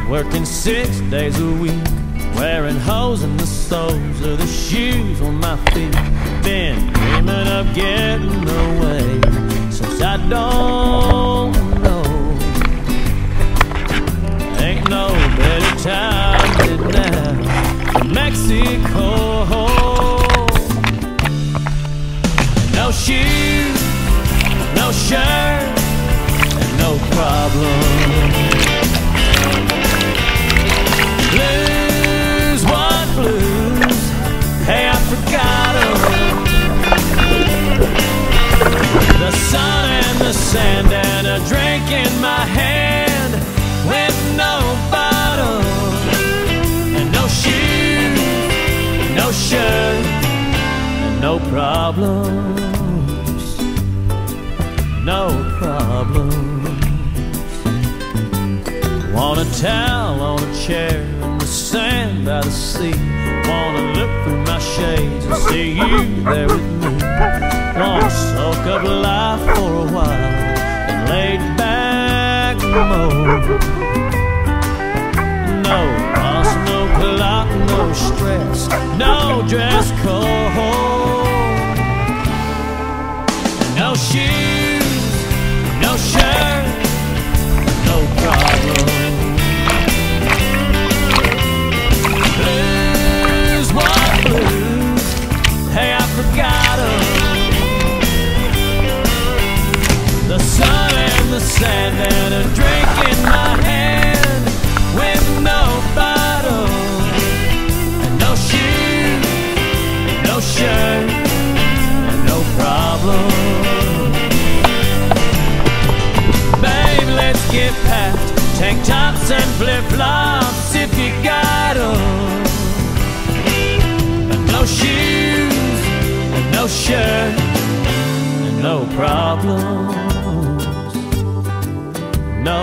working 6 days a week, wearing holes in the soles of the shoes on my feet. Been dreaming of getting away since I don't know. Ain't no better time than now for Mexico. No shoes, no shirt, and no problem. Blues, what blues? Hey, I forgot 'em. The sun and the sand and a drink in my hand with no bottle. And no shoes, no shirt, and no problems. No problems. Want a towel on a chair in the sand by the sea. Wanna look through my shades and see you there with me. Wanna soak up life for a while and lay back mode. No fuss, no clock, no stress, no dress code. No shoes, no shirt, no problem. Blues, what blues? Hey, I forgot 'em. The sun and the sand and a drink in my hand with no bottle. And no shoes, no shirt, and no problem. Let's get past tank tops and flip-flops if you got 'em. And no shoes, and no shirt, and no problems. No